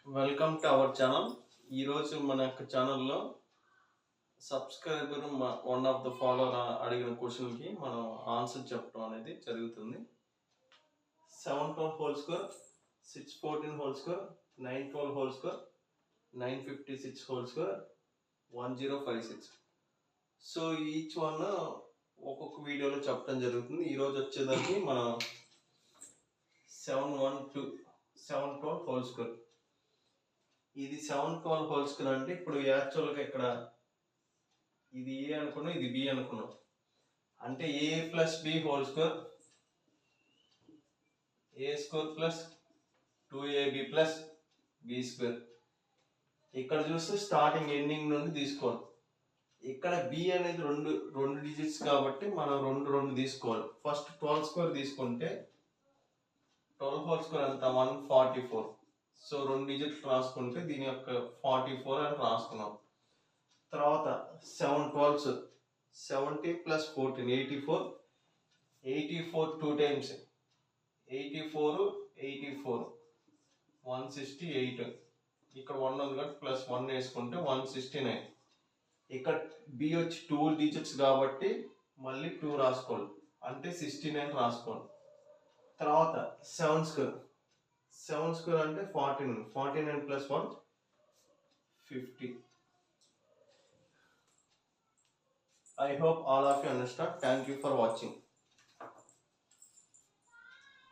Welcome to our channel. ఈరోజు మన యొక్క ఛానల్లో subscriber one of the follower అడిగిన క్వశ్చన్కి మనం ఆన్సర్ చెప్పడం అనేది జరుగుతుంది. 712 whole square, 614 whole square, 912 whole square, 956 whole square, 1056. So each one ఒక్కొక్క వీడియోలో చెప్పడం జరుగుతుంది. ఈరోజు వచ్చేదానికి మనం 712 హోల్ స్క్వేర్. ఇది 712 హోల్ స్క్వేర్ అంటే ఇప్పుడు యాక్చువల్గా ఇక్కడ ఇది ఏ అనుకున్నాం, ఇది బి అనుకున్నాం. అంటే A plus B whole square, A square plus 2ab plus B square. ఇక్కడ చూస్తే స్టార్టింగ్ ఎండింగ్ నుండి తీసుకోవాలి. ఇక్కడ బి అనేది రెండు డిజిట్స్ కాబట్టి మనం రెండు తీసుకోవాలి. ఫస్ట్ 12 స్క్వేర్ తీసుకుంటే 12 హోల్ స్క్వేర్ అంతా 144. సో 2 డిజిట్లు రాసుకుంటే దీని యొక్క 44 అని రాసుకున్నాం. తర్వాత 7 12s 70 ప్లస్ 14 84. 84 2 టైమ్స్ 84 168. ఇక్కడ 1 ఉంది కాబట్టి ప్లస్ 1 వేసుకుంటే 169. ఇక్కడ బి వచ్చి 2 డిజిట్స్ కాబట్టి మళ్ళీ 2 రాసుకోవాలి, అంటే 69 రాసుకోవాలి. తర్వాత 7 స్క్వేర్ అంటే 49 plus 1 50. I hope all of you understand. Thank you for watching.